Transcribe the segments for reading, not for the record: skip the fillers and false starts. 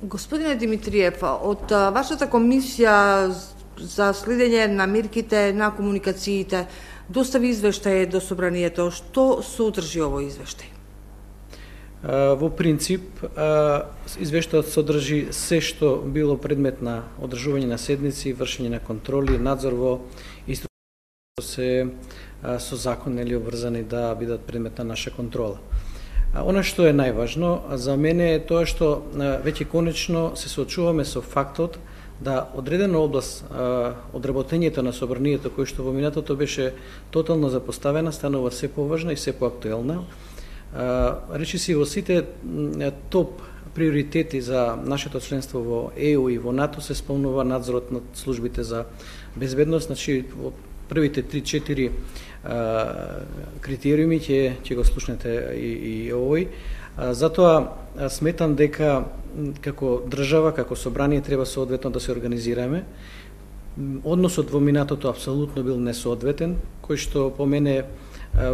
Господине Димитриев, од вашата комисија за следење на мерките на комуникациите достави извештај до собранието. Што содржи овој извештај? Во принцип, извештајот содржи се што било предмет на одржување на седници, вршење на контроли, надзор во институциите се со закон или обврзани да бидат предмет на наша контрола. Она што е најважно за мене е тоа што веќе конечно се соочуваме со фактот да одредена област од работењето на собранието, кој што во минатото беше тотално запоставена, станува се поважна и се поактуелна. Речиси во сите топ приоритети за нашето членство во ЕУ и во НАТО се спомнува надзорот над службите за безбедност, значи во првите 3-4 критериуми ќе го слушнете и овој. Затоа сметам дека како држава, како собрание треба соодветно да се организираме. Односот во минатото апсолутно бил несоодветен, кој што по мене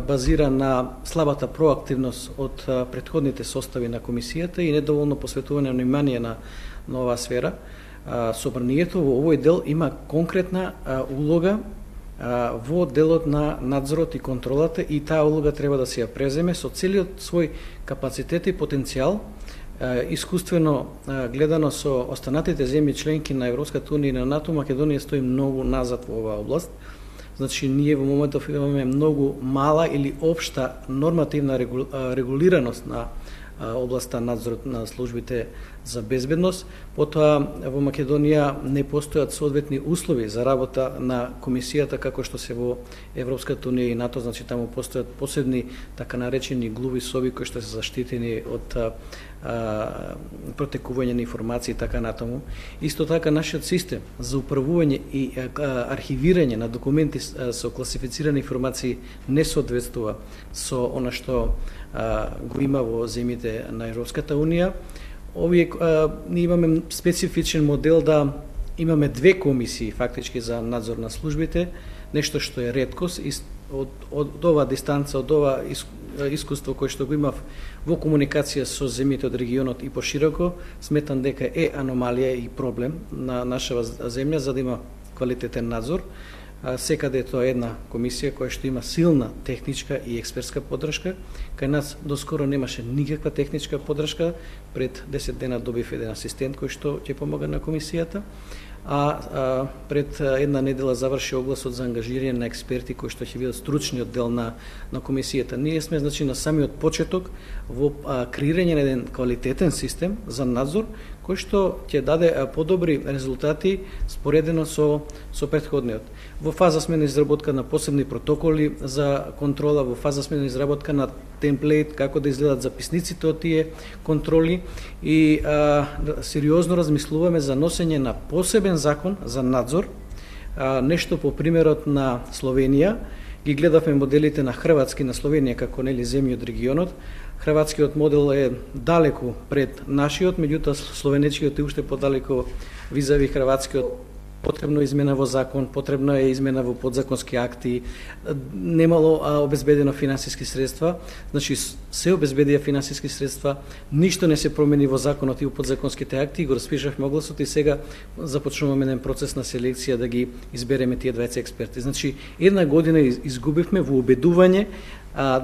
базира на слабата проактивност од претходните состави на комисијата и недоволно посветување на внимание на оваа сфера. Собранието во овој дел има конкретна улога во делот на надзорот и контролата и таа улога треба да се ја преземе со целиот свој капацитет и потенцијал, искуствено гледано со останатите земји членки на Европската унија и на НАТО. Македонија стои многу назад во оваа област. Значи, ние во моментов имаме многу мала или општа нормативна регулираност на областа надзорот на службите за безбедност. Потоа во Македонија не постојат соодветни услови за работа на комисијата како што се во Европската унија и НАТО, значи таму постојат посебни така наречени глуви соби кои што се заштитени од протекување на информации и така натаму. Исто така нашиот систем за управување и архивирање на документи со класифицирани информации не соодветствува со она што го има во земјите на Европската унија. Ние имаме специфичен модел да имаме две комисии фактички за надзор на службите, нешто што е реткост од оваа дистанца, од ова искуство кој што го имав во комуникација со земјите од регионот и пошироко, сметам дека е аномалија и проблем на нашава земја за да има квалитетен надзор. Секаде тоа е една комисија која што има силна техничка и експертска поддршка. Кај нас доскоро немаше никаква техничка поддршка. Пред 10 дена добив еден асистент кој што ќе помага на комисијата. Пред една недела заврши огласот за ангажирање на експерти кои што ќе бидат стручниот дел на комисијата. Ние сме значи на самиот почеток во креирање на еден квалитетен систем за надзор кој што ќе даде подобри резултати споредено со претходниот. Во фаза сме на изработка на посебни протоколи за контрола, во фаза сме на изработка на темплейт како да изгледат записниците од тие контроли и сериозно размислуваме за носење на посебен закон за надзор, нешто по примерот на Словенија. Ги гледавме моделите на Хрватски, на Словенија како нели земји од регионот. Хрватскиот модел е далеку пред нашиот, меѓутоа словенечкиот е уште подалеку визави хрватскиот. Потребно е измена во закон, потребно е измена во подзаконски акти, немало обезбедено финансиски средства, значи се обезбедија финансиски средства, ништо не се промени во законот и во подзаконските акти, го распишавме огласот и сега започнуваме еден процес на селекција да ги избереме тие 20 експерти. Значи, една година изгубивме во убедување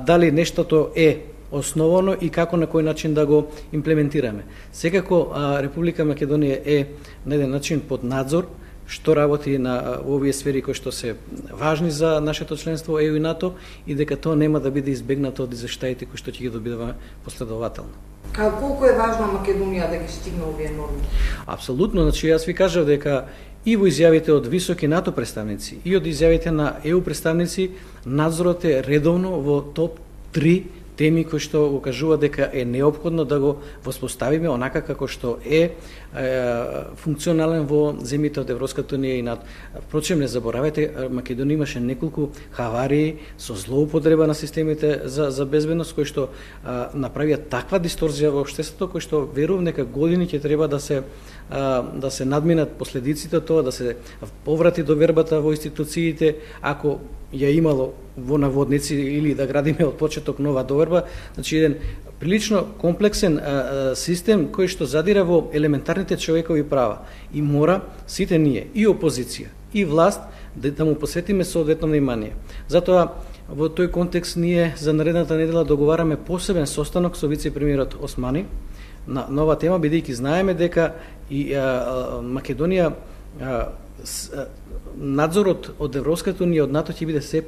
дали нештото е основано и како на кој начин да го имплементираме. Секако Република Македонија е на еден начин под надзор, што работи на овие сфери кои што се важни за нашето членство ЕУ и НАТО и дека тоа нема да биде избегнато од извештаите кои што ќе ги добиваме последователно. Колку е важна Македонија да ги стигне овие норми? Апсолутно, значи јас ви кажав дека и во изјавите од високи НАТО представници и од изјавите на ЕУ представници надзорот е редовно во топ 3 теми кои што го кажува дека е неопходно да го воспоставиме онака како што е функционален во земјите од Европската унија и НАТО. Впрочем, не заборавајте, Македонија имаше неколку хаварии со злоупотреба на системите за безбедност кои што направија таква дисторзија во општеството кои што верувам дека години ќе треба да се надминат последиците од тоа, да се поврати довербата во институциите, ако ја имало во наводници или да градиме од почеток нова доверба, значи еден прилично комплексен систем кој што задира во елементарните човекови права и мора сите ние, и опозиција, и власт, да му посветиме соодветно внимание. Затоа во тој контекст ние за наредната недела договараме посебен состанок со вице-премиерот Османи на нова тема, бидејќи знаеме дека и Македонија надзорот од Европската унија, од НАТО ќе биде се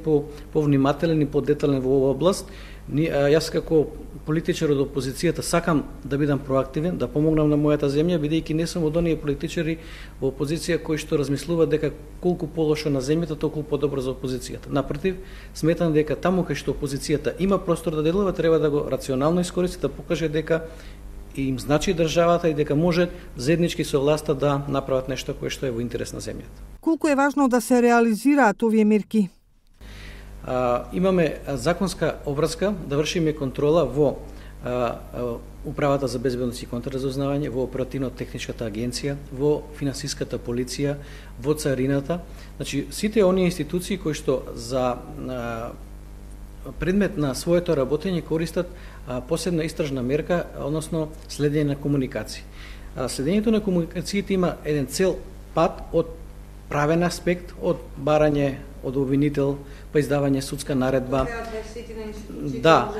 повнимателен и подетален во оваа област. Јас како политичар од опозицијата сакам да бидам проактивен, да помогнам на мојата земја, бидејќи не сум од оние политичари во опозиција кои што размислуваат дека колку полошо на земјата, толку подобро за опозицијата. Напротив, сметам дека таму кај што опозицијата има простор да делува, треба да го рационално искористи, да покаже дека им значи државата и дека може заеднички со власта да направат нешто кое што е во интерес на земјата. Колку е важно да се реализираат овие мерки? Имаме законска обврска да вршиме контрола во Управата за безбедност и контрразузнавање, во Оперативно-техничката агенција, во Финансиската полиција, во Царината. Значи, сите оние институции кои што за предмет на своето работење користат посебна истражна мерка, односно следење на комуникации. Следењето на комуникациите има еден цел пат од правен аспект, од барање од обвинител, па издавање судска наредба, да,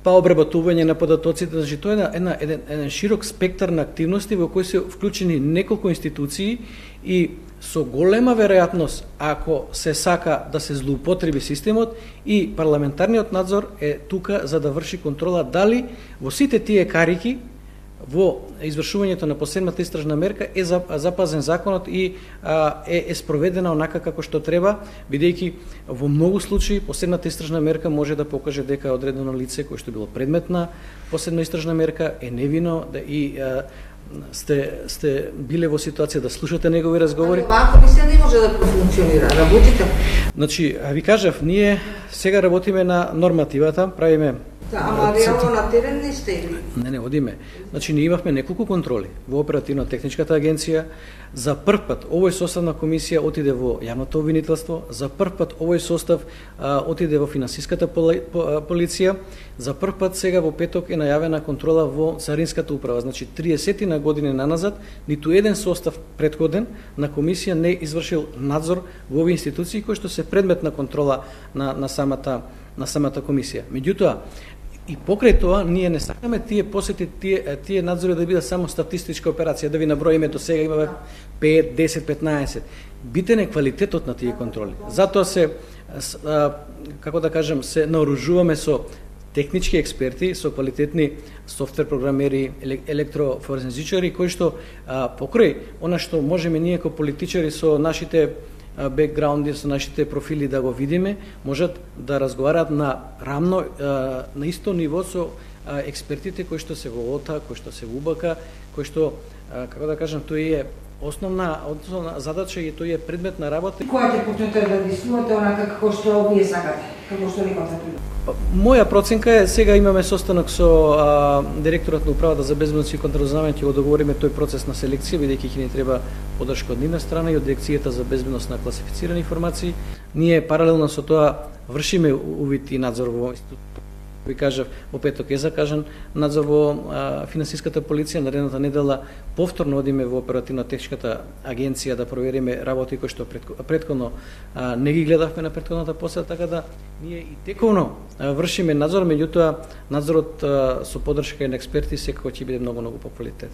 па обработување на податоците. Значи, тоа е еден широк спектар на активности во кои се вклучени неколку институции и со голема веројатност, ако се сака да се злоупотреби системот, и парламентарниот надзор е тука за да врши контрола дали во сите тие карики во извршувањето на посебната истражна мерка е запазен законот и е спроведена онака како што треба, бидејќи во многу случаи посебната истражна мерка може да покаже дека одредено лице кое што било предмет на посебна истражна мерка е невино и сте биле во ситуација да слушате негови разговори. Вака мисля не може да функционира. Работите? Значи, ви кажав, ние сега работиме на нормативата, правиме. Ама реално на терен не сте или? Не, одиме. Значи, ние имавме неколку контроли во Оперативно-техничката агенција. За прв пат овој состав на комисија отиде во јавното обвинителство, за прв пат овој состав отиде во Финансиската полиција, за прв пат сега во петок е најавена контрола во Царинската управа. Значи, 30 на години наназад, ниту еден состав претходен на комисија не извршил надзор во овие институции кои што се предмет на контрола на самата комисија. Меѓутоа, и покрај тоа, ние не сакаме тие посети, тие надзори да бидат само статистичка операција, да ви наброиме до сега имаме 5, 10, 15. Битен е квалитетот на тие контроли. Затоа како да кажем, се наоружуваме со технички експерти, со квалитетни софтвер програмери, електрофорензичари, кои што покрај она што можеме ние како политичари со нашите бекграунди, со нашите профили да го видиме, можат да разговараат на рамно, на исто ниво со експертите кои што се во ОТА, кои што се во УБК, кои што, како да кажам, тој е основна задача и тој е предмет на работа. Која ќе почнете да действувате онака како што вие сакате, како што ви концентрирате? Моја проценка е, сега имаме состанок со директорот на Управата за безбедност и контрразузнавање, ќе го договориме тој процес на селекција, бидејќи ќе ни треба поддршка од нивна страна и од Дирекцијата за безбедност на класифицирани информации. Ние паралелно со тоа вршиме увид и надзор во институт. Ви кажав, во петок е закажан надзор во Финансиската полиција, наредната недела повторно одиме во Оперативно-техничката агенција да провериме работи кои што претходно не ги гледавме на претходната посета, така да ние и тековно вршиме надзор, меѓутоа надзорот со поддршка на експерти секако ќе биде многу по квалитет.